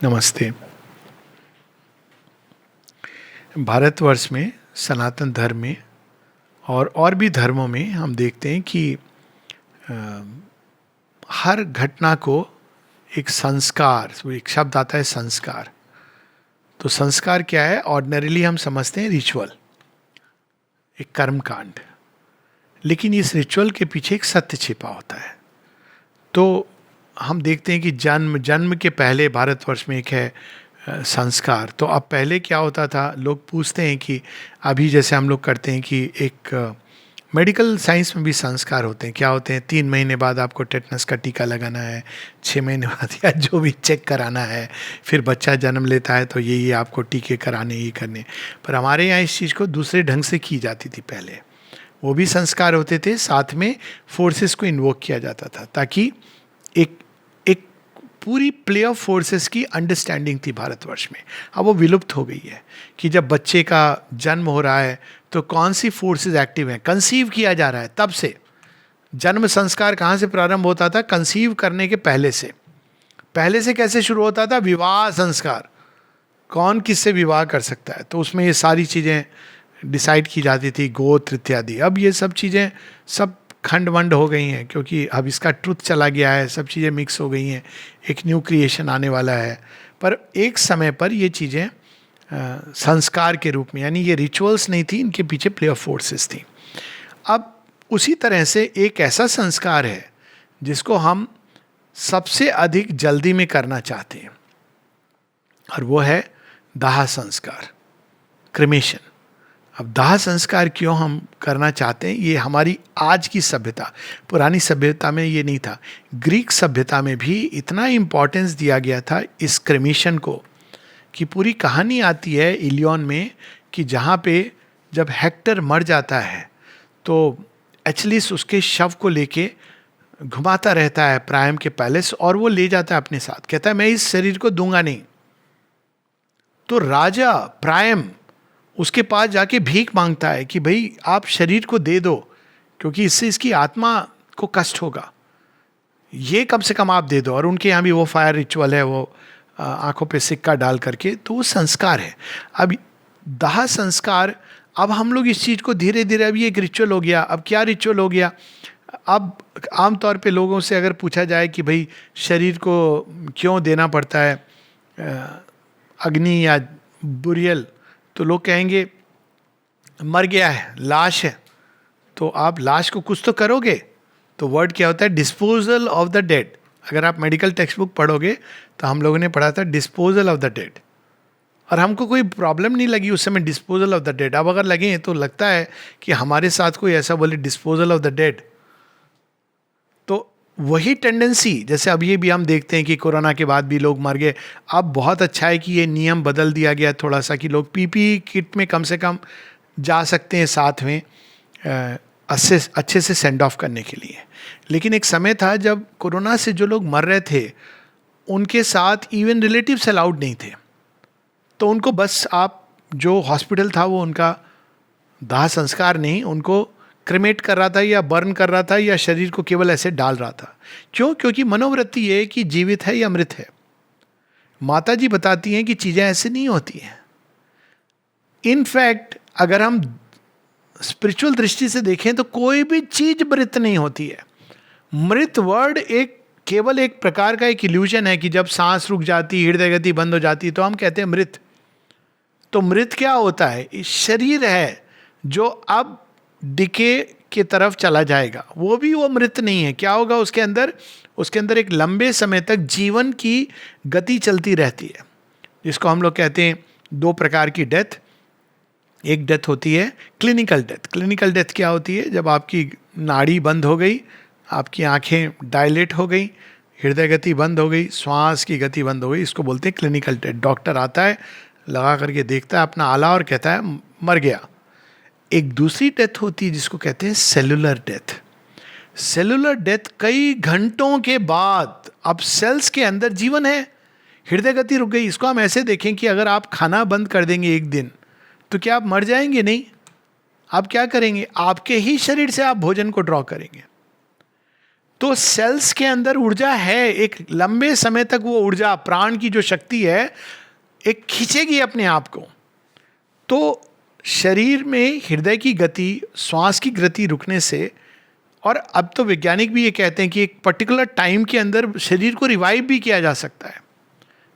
नमस्ते। भारतवर्ष में सनातन धर्म में और भी धर्मों में हम देखते हैं कि अ, हर घटना को एक संस्कार, वो एक शब्द आता है संस्कार। तो संस्कार क्या है? ऑर्डिनरीली हम समझते हैं रिचुअल, एक कर्म कांड। लेकिन इस रिचुअल के पीछे एक सत्य छिपा होता है। तो हम देखते हैं कि जन्म के पहले भारतवर्ष में एक है संस्कार। तो अब पहले क्या होता था, लोग पूछते हैं कि अभी जैसे हम लोग करते हैं कि एक मेडिकल साइंस में भी संस्कार होते हैं। क्या होते हैं? 3 महीने बाद आपको टेटनस का टीका लगाना है, 6 महीने बाद या जो भी चेक कराना है, फिर बच्चा जन्म लेता है तो ये आपको टीके कराने ही करने। पर हमारे यहाँ इस चीज़ को दूसरे ढंग से की जाती थी पहले। वो भी संस्कार होते थे, साथ में फोर्सेस को इन्वोक किया जाता था ताकि एक एक पूरी प्ले ऑफ फोर्सेस की अंडरस्टैंडिंग थी भारतवर्ष में। अब वो विलुप्त हो गई है कि जब बच्चे का जन्म हो रहा है तो कौन सी फोर्सेस एक्टिव हैं, कंसीव किया जा रहा है तब से। जन्म संस्कार कहाँ से प्रारंभ होता था? कंसीव करने के पहले से। पहले से कैसे शुरू होता था? विवाह संस्कार, कौन किससे विवाह कर सकता है, तो उसमें ये सारी चीज़ें डिसाइड की जाती थी, गोत्र इत्यादि। अब ये सब चीज़ें सब खंड वंड हो गई हैं क्योंकि अब इसका ट्रुथ चला गया है, सब चीज़ें मिक्स हो गई हैं, एक न्यू क्रिएशन आने वाला है। पर एक समय पर ये चीज़ें संस्कार के रूप में, यानी ये रिचुअल्स नहीं थी, इनके पीछे प्ले ऑफ फोर्सेस थी। अब उसी तरह से एक ऐसा संस्कार है जिसको हम सबसे अधिक जल्दी में करना चाहते हैं, और वो है दाह संस्कार, क्रिमेशन। अब दाह संस्कार क्यों हम करना चाहते हैं? ये हमारी आज की सभ्यता, पुरानी सभ्यता में ये नहीं था। ग्रीक सभ्यता में भी इतना इम्पोर्टेंस दिया गया था इस क्रिमेशन को कि पूरी कहानी आती है इलियन में कि जहाँ पे जब हेक्टर मर जाता है तो एचलिस उसके शव को लेके घुमाता रहता है प्रायम के पैलेस, और वो ले जाता है अपने साथ, कहता है मैं इस शरीर को दूंगा नहीं। तो राजा प्रायम उसके पास जाके भीख मांगता है कि भाई आप शरीर को दे दो, क्योंकि इससे इसकी आत्मा को कष्ट होगा, ये कम से कम आप दे दो। और उनके यहाँ भी वो फायर रिचुअल है, वो आंखों पे सिक्का डाल करके, तो वो संस्कार है। अब दाह संस्कार, अब हम लोग इस चीज़ को धीरे धीरे, अब ये एक रिचुअल हो गया। अब क्या रिचुअल हो गया? अब आमतौर पे लोगों से अगर पूछा जाए कि भाई शरीर को क्यों देना पड़ता है अग्नि या बुरियल, तो लोग कहेंगे मर गया है, लाश है, तो आप लाश को कुछ तो करोगे। तो वर्ड क्या होता है? Disposal of the dead. अगर आप मेडिकल टेक्स्ट बुक पढ़ोगे तो हम लोगों ने पढ़ा था डिस्पोजल ऑफ द डेड, और हमको कोई प्रॉब्लम नहीं लगी उस समय डिस्पोजल ऑफ द डेड। अब अगर लगे तो लगता है कि हमारे साथ कोई ऐसा बोले डिस्पोजल ऑफ द डेड, तो वही टेंडेंसी, जैसे अब ये भी हम देखते हैं कि कोरोना के बाद भी लोग मर गए। अब बहुत अच्छा है कि ये नियम बदल दिया गया थोड़ा सा, कि लोग पीपी किट में कम से कम जा सकते हैं साथ में अच्छे से सेंड ऑफ करने के लिए। लेकिन एक समय था जब कोरोना से जो लोग मर रहे थे उनके साथ इवन रिलेटिव्स अलाउड नहीं थे, तो उनको बस आप, जो हॉस्पिटल था वो उनका दाह संस्कार नहीं, उनको क्रिमेट कर रहा था या बर्न कर रहा था या शरीर को केवल ऐसे डाल रहा था। क्यों? क्योंकि मनोवृत्ति ये है कि जीवित है या मृत है। माता जी बताती हैं कि चीज़ें ऐसे नहीं होती हैं। इनफैक्ट अगर हम स्पिरिचुअल दृष्टि से देखें तो कोई भी चीज मृत नहीं होती है। मृत वर्ड एक केवल एक प्रकार का एक इल्यूजन है कि जब सांस रुक जाती, हृदय गति बंद हो जाती तो हम कहते हैं मृत। तो मृत क्या होता है? शरीर है जो अब डिके की तरफ चला जाएगा, वो भी वो मृत नहीं है। क्या होगा उसके अंदर? उसके अंदर एक लंबे समय तक जीवन की गति चलती रहती है, जिसको हम लोग कहते हैं 2 प्रकार की डेथ। एक डेथ होती है क्लिनिकल डेथ। क्लिनिकल डेथ क्या होती है? जब आपकी नाड़ी बंद हो गई, आपकी आंखें डायलेट हो गई, हृदय गति बंद हो गई, श्वास की गति बंद हो गई, इसको बोलते हैं क्लिनिकल डेथ। डॉक्टर आता है, लगा करके देखता है अपना आला और कहता है मर गया। एक दूसरी डेथ होती है जिसको कहते हैं सेलुलर डेथ। सेलुलर डेथ कई घंटों के बाद अब सेल्स के अंदर जीवन है, हृदय गति रुक गई। इसको हम ऐसे देखें कि अगर आप खाना बंद कर देंगे एक दिन तो क्या आप मर जाएंगे? नहीं। आप क्या करेंगे? आपके ही शरीर से आप भोजन को ड्रॉ करेंगे। तो सेल्स के अंदर ऊर्जा है, एक लंबे समय तक वो ऊर्जा, प्राण की जो शक्ति है, एक खींचेगी अपने आप को। तो शरीर में हृदय की गति, श्वास की गति रुकने से, और अब तो वैज्ञानिक भी ये कहते हैं कि एक पर्टिकुलर टाइम के अंदर शरीर को रिवाइव भी किया जा सकता है।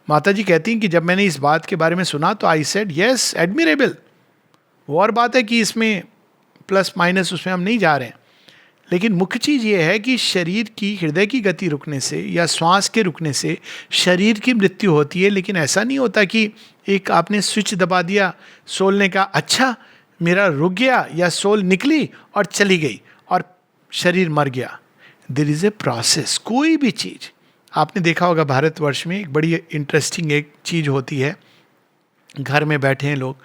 माता जी कहती हैं कि जब मैंने इस बात के बारे में सुना तो आई सेड यस, एडमिरेबल। वो और बात है कि इसमें प्लस माइनस, उसमें हम नहीं जा रहे हैं, लेकिन मुख्य चीज़ ये है कि शरीर की, हृदय की गति रुकने से या श्वास के रुकने से शरीर की मृत्यु होती है। लेकिन ऐसा नहीं होता कि एक आपने स्विच दबा दिया, सोल ने कहा अच्छा मेरा रुक गया, या सोल निकली और चली गई और शरीर मर गया। There is a process. कोई भी चीज़ आपने देखा होगा, भारतवर्ष में एक बड़ी इंटरेस्टिंग एक चीज़ होती है, घर में बैठे हैं लोग,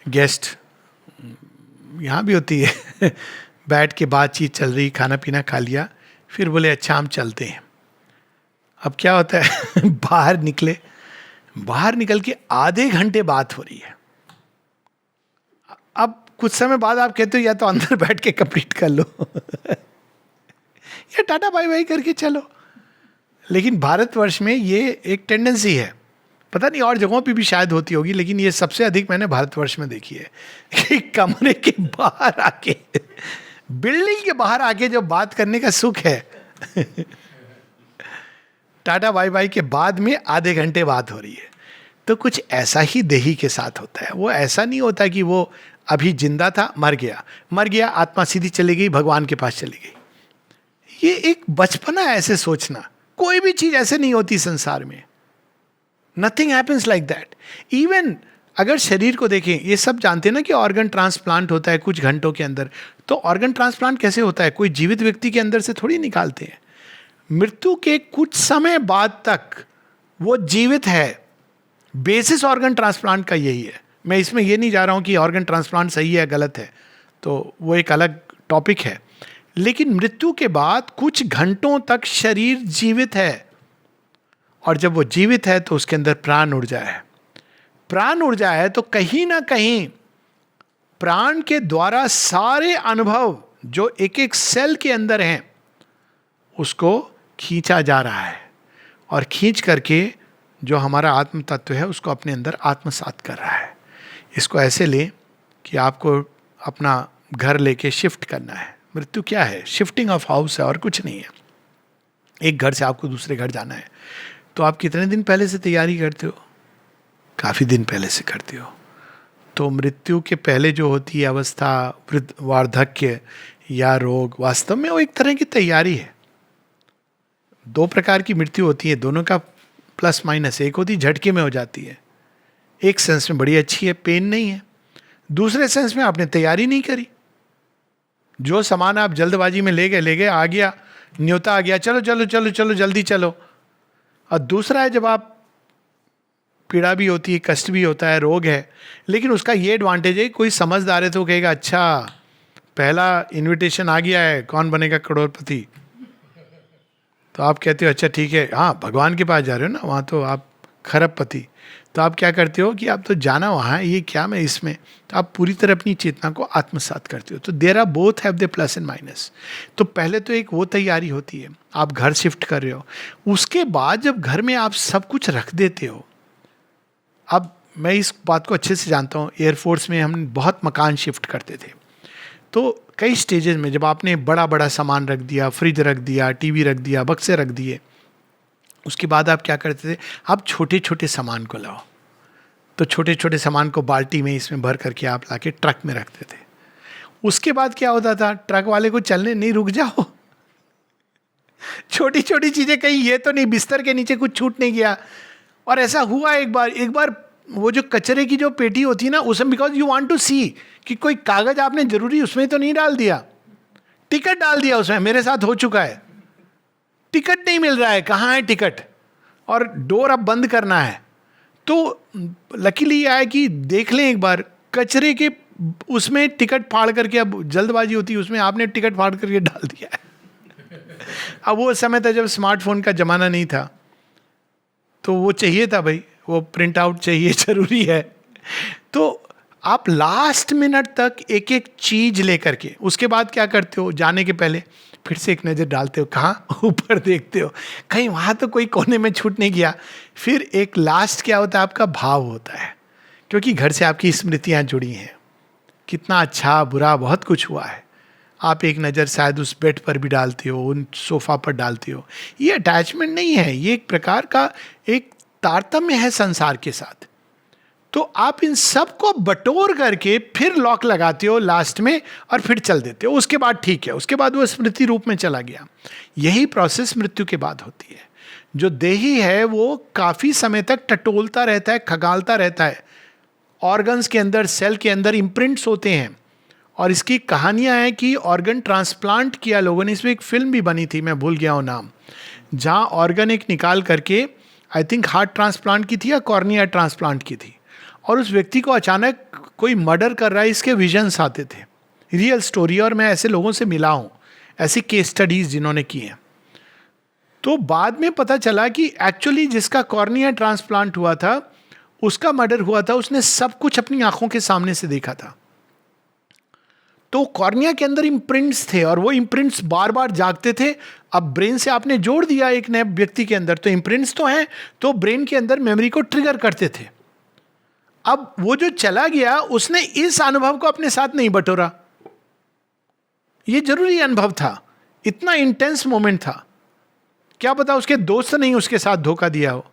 गेस्ट, यहाँ भी होती है बैठ के बातचीत चल रही, खाना पीना खा लिया, फिर बोले अच्छा हम चलते हैं। अब क्या होता है बाहर निकले, बाहर निकल के आधे घंटे बात हो रही है। अब कुछ समय बाद आप कहते हो या तो अंदर बैठ के कंप्लीट कर लो या टाटा बाय बाय करके चलो। लेकिन भारतवर्ष में ये एक टेंडेंसी है, पता नहीं और जगहों पे भी शायद होती होगी, लेकिन ये सबसे अधिक मैंने भारतवर्ष में देखी है कि कमरे के बाहर आके, बिल्डिंग के बाहर आके जो बात करने का सुख है टाटा बाय बाय के बाद में आधे घंटे बात हो रही है। तो कुछ ऐसा ही देही के साथ होता है। वो ऐसा नहीं होता कि वो अभी जिंदा था, मर गया, आत्मा सीधी चली गई, भगवान के पास चली गई। ये एक बचपना है ऐसे सोचना। कोई भी चीज ऐसे नहीं होती संसार में। Nothing happens like that. Even अगर शरीर को देखें, ये सब जानते हैं ना कि ऑर्गन ट्रांसप्लांट होता है कुछ घंटों के अंदर। तो ऑर्गन ट्रांसप्लांट कैसे होता है? कोई जीवित व्यक्ति के अंदर से थोड़ी निकालते हैं। मृत्यु के कुछ समय बाद तक वो जीवित है। बेसिस ऑर्गन ट्रांसप्लांट का यही है। मैं इसमें ये नहीं जा रहा हूं कि ऑर्गन ट्रांसप्लांट सही है गलत है, तो वो एक अलग टॉपिक है। लेकिन मृत्यु के बाद कुछ घंटों तक शरीर जीवित है, और जब वो जीवित है तो उसके अंदर प्राण ऊर्जा है। प्राण ऊर्जा है तो कहीं ना कहीं प्राण के द्वारा सारे अनुभव जो एक एक सेल के अंदर हैं उसको खींचा जा रहा है, और खींच करके जो हमारा आत्म तत्व है उसको अपने अंदर आत्मसात कर रहा है। इसको ऐसे लें कि आपको अपना घर लेके शिफ्ट करना है। मृत्यु क्या है? शिफ्टिंग ऑफ हाउस है और कुछ नहीं है। एक घर से आपको दूसरे घर जाना है, तो आप कितने दिन पहले से तैयारी करते हो? काफ़ी दिन पहले से करते हो। तो मृत्यु के पहले जो होती है अवस्था, वृद्ध, वार्धक्य या रोग, वास्तव में वो एक तरह की तैयारी है। दो प्रकार की मृत्यु होती है, दोनों का प्लस माइनस। एक होती झटके में हो जाती है, एक सेंस में बड़ी अच्छी है, पेन नहीं है। दूसरे सेंस में आपने तैयारी नहीं करी, जो सामान आप जल्दबाजी में ले गए, आ गया, न्योता आ गया, चलो चलो चलो चलो जल्दी चलो। और दूसरा है जब आप, पीड़ा भी होती है, कष्ट भी होता है, रोग है, लेकिन उसका ये एडवांटेज है, कोई समझदार है तो कहेगा अच्छा पहला इनविटेशन आ गया है, कौन बनेगा करोड़पति। तो आप कहते हो अच्छा ठीक है, हाँ भगवान के पास जा रहे हो ना, वहाँ तो आप खरबपति। तो आप क्या करते हो कि आप तो जाना वहाँ है, ये क्या मैं इसमें, तो आप पूरी तरह अपनी चेतना को आत्मसात करते हो। तो there are both have the plus and minus. तो पहले तो एक वो तैयारी होती है, आप घर शिफ्ट कर रहे हो। उसके बाद जब घर में आप सब कुछ रख देते हो, अब मैं इस बात को अच्छे से जानता हूँ, एयरफोर्स में हम बहुत मकान शिफ्ट करते थे। तो कई स्टेजेस में जब आपने बड़ा बड़ा सामान रख दिया, फ्रिज रख दिया, टीवी रख दिया, बक्से रख दिए, उसके बाद आप क्या करते थे, आप छोटे छोटे सामान को लाओ। तो छोटे छोटे सामान को बाल्टी में इसमें भर करके आप लाके ट्रक में रखते थे। उसके बाद क्या होता था, ट्रक वाले को चलने नहीं, रुक जाओ छोटी छोटी चीजें, कहीं ये तो नहीं बिस्तर के नीचे कुछ छूट नहीं गया। और ऐसा हुआ एक बार वो जो कचरे की जो पेटी होती है ना, उसमें बिकॉज यू वांट टू सी कि कोई कागज आपने जरूरी उसमें तो नहीं डाल दिया, टिकट डाल दिया उसमें। मेरे साथ हो चुका है, टिकट नहीं मिल रहा है, कहाँ है टिकट, और डोर अब बंद करना है। तो लकीली यह है कि देख लें एक बार, कचरे के उसमें टिकट फाड़ करके, अब जल्दबाजी होती है उसमें, आपने टिकट फाड़ करके डाल दिया है अब वो समय था जब स्मार्टफोन का जमाना नहीं था, तो वो चाहिए था भाई, वो प्रिंट आउट चाहिए, जरूरी है। तो आप लास्ट मिनट तक एक एक चीज लेकर के, उसके बाद क्या करते हो, जाने के पहले फिर से एक नज़र डालते हो, कहाँ, ऊपर देखते हो कहीं वहाँ तो कोई कोने में छूट नहीं गया। फिर एक लास्ट क्या होता है, आपका भाव होता है, क्योंकि घर से आपकी स्मृतियाँ जुड़ी हैं, कितना अच्छा बुरा बहुत कुछ हुआ है। आप एक नज़र शायद उस बेड पर भी डालते हो, उन सोफा पर डालते हो। ये अटैचमेंट नहीं है, ये एक प्रकार का एक तारतम्य है संसार के साथ। तो आप इन सब को बटोर करके फिर लॉक लगाते हो लास्ट में और फिर चल देते हो। उसके बाद ठीक है, उसके बाद वो स्मृति रूप में चला गया। यही प्रोसेस मृत्यु के बाद होती है। जो देही है वो काफी समय तक टटोलता रहता है, खगालता रहता है। ऑर्गन्स के अंदर, सेल के अंदर इम्प्रिंट्स होते हैं। और इसकी कहानियां हैं कि ऑर्गन ट्रांसप्लांट किया लोगों ने। इसमें एक फिल्म भी बनी थी, मैं भूल गया हूँ नाम, जहाँ ऑर्गन एक निकाल करके, आई थिंक हार्ट ट्रांसप्लांट की थी या कॉर्निया ट्रांसप्लांट की थी, और उस व्यक्ति को अचानक कोई मर्डर कर रहा है, इसके विजन्स आते थे। रियल स्टोरी, और मैं ऐसे लोगों से मिला हूँ, ऐसी केस स्टडीज जिन्होंने की हैं। तो बाद में पता चला कि एक्चुअली जिसका कॉर्निया ट्रांसप्लांट हुआ था उसका मर्डर हुआ था, उसने सब कुछ अपनी आंखों के सामने से देखा था। तो कॉर्निया के अंदर इम्प्रिंट्स थे और वो इम्प्रिंट्स बार बार जागते थे। अब ब्रेन से आपने जोड़ दिया एक नए व्यक्ति के अंदर, तो इम्प्रिंट्स तो हैं, तो ब्रेन के अंदर मेमोरी को ट्रिगर करते थे। अब वो जो चला गया उसने इस अनुभव को अपने साथ नहीं बटोरा। ये जरूरी अनुभव था, इतना इंटेंस मोमेंट था, क्या पता उसके दोस्त नहीं उसके साथ धोखा दिया हो,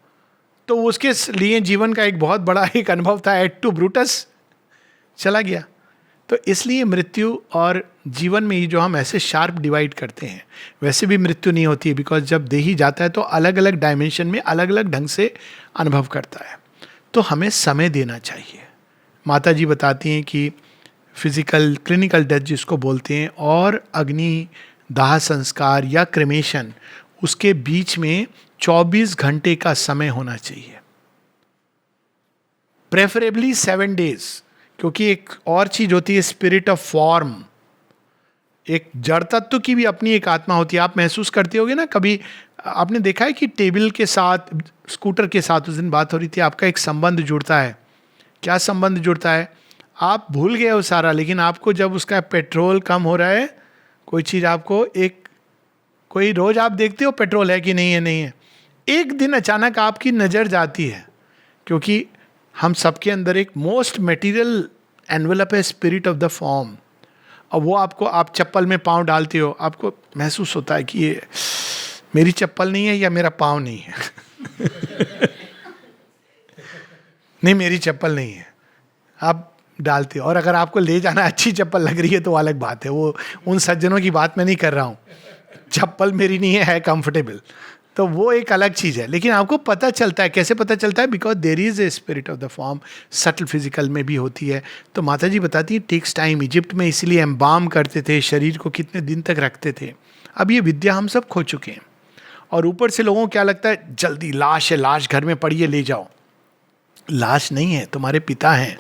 तो उसके लिए जीवन का एक बहुत बड़ा एक अनुभव था, एड टू ब्रूटस, चला गया। तो इसलिए मृत्यु और जीवन में ये जो हम ऐसे शार्प डिवाइड करते हैं, वैसे भी मृत्यु नहीं होती है, बिकॉज जब देही जाता है तो अलग अलग डायमेंशन में अलग अलग ढंग से अनुभव करता है। तो हमें समय देना चाहिए। माता जी बताती हैं कि फिजिकल क्लिनिकल डेथ जिसको बोलते हैं, और अग्नि दाह संस्कार या क्रेमेशन, उसके बीच में 24 घंटे का समय होना चाहिए, प्रेफरेबली 7 डेज। क्योंकि एक और चीज होती है स्पिरिट ऑफ फॉर्म, एक जड़ तत्व की भी अपनी एक आत्मा होती है। आप महसूस करते होगे ना, कभी आपने देखा है कि टेबल के साथ, स्कूटर के साथ, उस दिन बात हो रही थी, आपका एक संबंध जुड़ता है। क्या संबंध जुड़ता है? आप भूल गए हो सारा, लेकिन आपको जब उसका पेट्रोल कम हो रहा है, कोई चीज़ आपको कोई रोज आप देखते हो पेट्रोल है कि नहीं है, नहीं है, एक दिन अचानक आपकी नज़र जाती है, क्योंकि हम सबके अंदर एक मोस्ट मटेरियल एनवेलप है, स्पिरिट ऑफ द फॉर्म। और वो आपको, आप चप्पल में पाँव डालते हो, आपको महसूस होता है कि ये मेरी चप्पल नहीं है या मेरा पाँव नहीं है नहीं, मेरी चप्पल नहीं है, आप डालते हो। और अगर आपको ले जाना अच्छी चप्पल लग रही है तो अलग बात है, वो उन सज्जनों की बात मैं नहीं कर रहा हूँ। चप्पल मेरी नहीं है कंफर्टेबल, तो वो एक अलग चीज़ है। लेकिन आपको पता चलता है, कैसे पता चलता है? Because there is a spirit of the form, subtle physical में भी होती है। तो माता जी बताती है टेक्स टाइम। इजिप्ट में इसलिए एम्बाम करते थे, शरीर को कितने दिन तक रखते थे। अब ये विद्या हम सब खो चुके हैं, और ऊपर से लोगों को क्या लगता है, जल्दी लाश है, लाश घर में पड़ी है, ले जाओ। लाश नहीं है, तुम्हारे पिता हैं,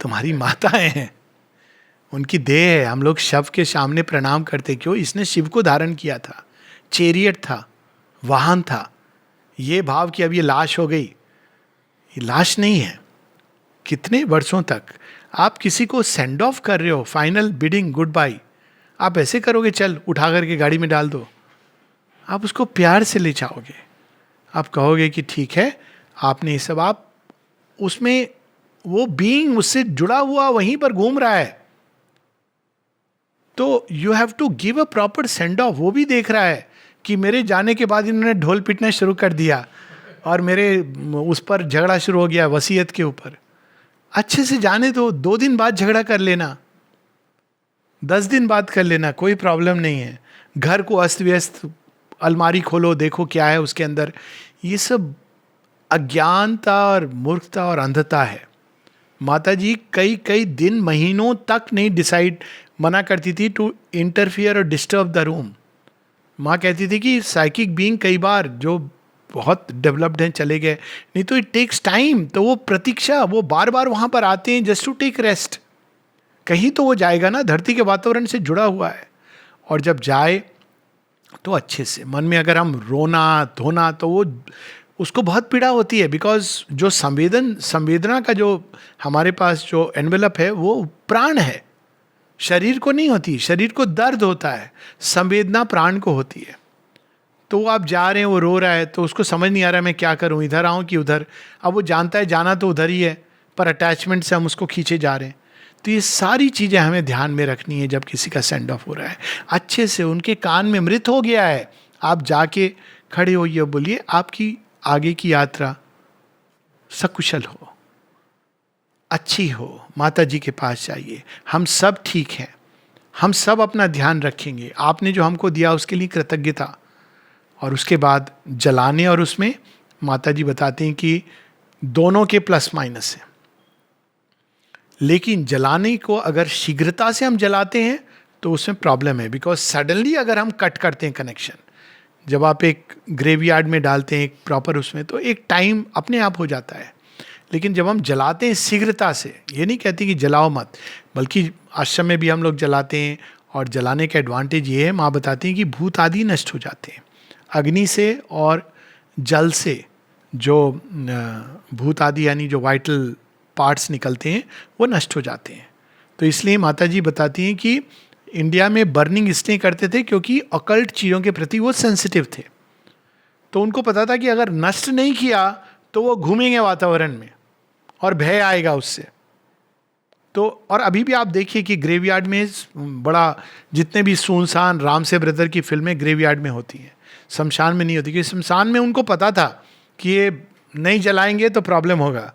तुम्हारी माता हैं, उनकी देह है। हम लोग शव के सामने प्रणाम करते, क्यों? इसने शिव को धारण किया था, चेरियट था, वाहन था। ये भाव कि अब ये लाश हो गई, ये लाश नहीं है। कितने वर्षों तक आप किसी को सेंड ऑफ कर रहे हो, फाइनल बिडिंग गुड बाय, आप ऐसे करोगे, चल उठा करके गाड़ी में डाल दो? आप उसको प्यार से ले जाओगे, आप कहोगे कि ठीक है, आपने ये सब, आप उसमें वो बीइंग उससे जुड़ा हुआ वहीं पर घूम रहा है, तो you have to give a proper send off. वो भी देख रहा है कि मेरे जाने के बाद इन्होंने ढोल पीटना शुरू कर दिया और मेरे उस पर झगड़ा शुरू हो गया वसीयत के ऊपर। अच्छे से जाने दो, 2 दिन बाद झगड़ा कर लेना, 10 दिन बाद कर लेना, कोई प्रॉब्लम नहीं है। घर को अस्त व्यस्त, अलमारी खोलो, देखो क्या है उसके अंदर। ये सब अज्ञानता और मूर्खता और अंधता है। माता जी कई कई दिन, महीनों तक नहीं डिसाइड, मना करती थी टू इंटरफियर और डिस्टर्ब द रूम। माँ कहती थी कि साइकिक बीइंग कई बार जो बहुत डेवलप्ड हैं चले गए, नहीं तो इट टेक्स टाइम। तो वो प्रतीक्षा, वो बार बार वहाँ पर आते हैं जस्ट टू टेक रेस्ट। कहीं तो वो जाएगा ना, धरती के वातावरण से जुड़ा हुआ है। और जब जाए तो अच्छे से, मन में अगर हम रोना धोना, तो वो उसको बहुत पीड़ा होती है, बिकॉज जो संवेदना का जो हमारे पास जो एनवेलप है वो प्राण है, शरीर को नहीं होती। शरीर को दर्द होता है, संवेदना प्राण को होती है। तो आप जा रहे हैं, वो रो रहा है, तो उसको समझ नहीं आ रहा है मैं क्या करूं, इधर आऊं कि उधर। अब वो जानता है जाना तो उधर ही है, पर अटैचमेंट से हम उसको खींचे जा रहे हैं। तो ये सारी चीजें हमें ध्यान में रखनी है जब किसी का सेंड ऑफ हो रहा है। अच्छे से उनके कान में मृत हो गया है, आप जाके खड़े होइए, बोलिए आपकी आगे की यात्रा सकुशल हो, अच्छी हो, माता जी के पास जाइए, हम सब ठीक हैं, हम सब अपना ध्यान रखेंगे, आपने जो हमको दिया उसके लिए कृतज्ञता। और उसके बाद जलाने, और उसमें माता जी बताते हैं कि दोनों के प्लस माइनस है। लेकिन जलाने को अगर शीघ्रता से हम जलाते हैं तो उसमें प्रॉब्लम है, बिकॉज सडनली अगर हम कट करते हैं कनेक्शन, जब आप एक ग्रेवयार्ड में डालते हैं एक प्रॉपर उसमें, तो एक टाइम अपने आप हो जाता है। लेकिन जब हम जलाते हैं शीघ्रता से, ये नहीं कहती कि जलाओ मत, बल्कि आश्रम में भी हम लोग जलाते हैं, और जलाने का एडवांटेज ये है, माँ बताती हैं कि भूत आदि नष्ट हो जाते हैं अग्नि से और जल से। जो भूत आदि यानी जो वाइटल पार्ट्स निकलते हैं वो नष्ट हो जाते हैं। तो इसलिए माता जी बताती हैं कि इंडिया में बर्निंग इसलिए करते थे क्योंकि अकल्ट चीज़ों के प्रति वो सेंसिटिव थे। तो उनको पता था कि अगर नष्ट नहीं किया तो वो घूमेंगे वातावरण में और भय आएगा उससे। तो और अभी भी आप देखिए कि ग्रेवयार्ड में बड़ा, जितने भी सुनसान राम से ब्रदर की फिल्में ग्रेवयार्ड में होती हैं, शमशान में नहीं होती, क्योंकि शमशान में उनको पता था कि ये नहीं जलाएंगे तो प्रॉब्लम होगा,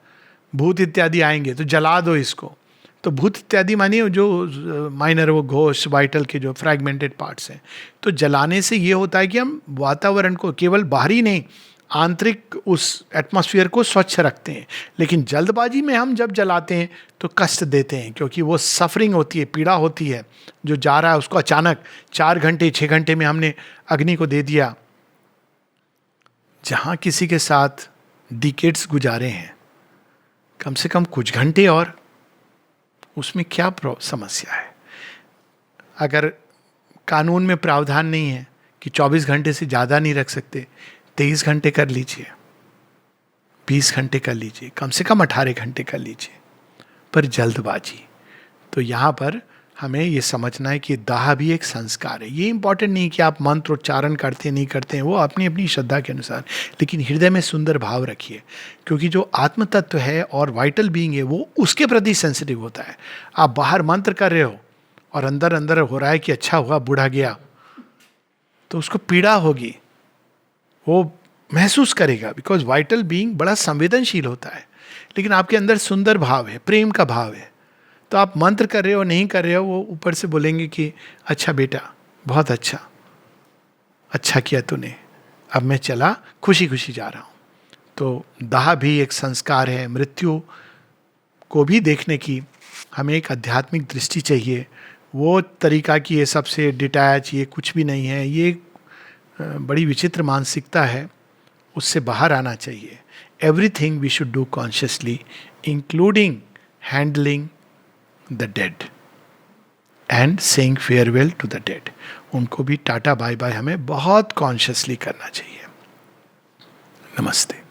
भूत इत्यादि आएंगे, तो जला दो इसको। तो भूत इत्यादि मानिए जो माइनर, वो घोष वाइटल के जो फ्रैगमेंटेड पार्ट्स हैं। तो जलाने से ये होता है कि हम वातावरण को केवल बाहरी नहीं, आंतरिक उस एटमॉस्फेयर को स्वच्छ रखते हैं। लेकिन जल्दबाजी में हम जब जलाते हैं तो कष्ट देते हैं, क्योंकि वो सफरिंग होती है, पीड़ा होती है। जो जा रहा है उसको अचानक 4 घंटे 6 घंटे में हमने अग्नि को दे दिया। जहाँ किसी के साथ डिकेड्स गुजारे हैं, कम से कम कुछ घंटे और, उसमें क्या समस्या है? अगर कानून में प्रावधान नहीं है कि 24 घंटे से ज़्यादा नहीं रख सकते, 23 घंटे कर लीजिए, 20 घंटे कर लीजिए, कम से कम 18 घंटे कर लीजिए, पर जल्दबाजी। तो यहाँ पर हमें ये समझना है कि दाह भी एक संस्कार है। ये इंपॉर्टेंट नहीं कि आप मंत्र उच्चारण करते नहीं करते हैं, वो अपनी अपनी श्रद्धा के अनुसार, लेकिन हृदय में सुंदर भाव रखिए, क्योंकि जो आत्म तत्व है और वाइटल बीइंग है वो उसके प्रति सेंसिटिव होता है। आप बाहर मंत्र कर रहे हो और अंदर अंदर हो रहा है कि अच्छा हुआ बूढ़ा गया, तो उसको पीड़ा होगी, वो महसूस करेगा, बिकॉज वाइटल बीइंग बड़ा संवेदनशील होता है। लेकिन आपके अंदर सुंदर भाव है, प्रेम का भाव है, तो आप मंत्र कर रहे हो नहीं कर रहे हो, वो ऊपर से बोलेंगे कि अच्छा बेटा, बहुत अच्छा, अच्छा किया तूने, अब मैं चला, खुशी खुशी जा रहा हूँ। तो दाह भी एक संस्कार है। मृत्यु को भी देखने की हमें एक आध्यात्मिक दृष्टि चाहिए। वो तरीका कि ये सबसे डिटैच, ये कुछ भी नहीं है, ये बड़ी विचित्र मानसिकता है, उससे बाहर आना चाहिए। Everything we should do consciously, including handling the dead and saying farewell to the dead. उनको भी टाटा बाय बाय हमें बहुत कॉन्शियसली करना चाहिए। नमस्ते।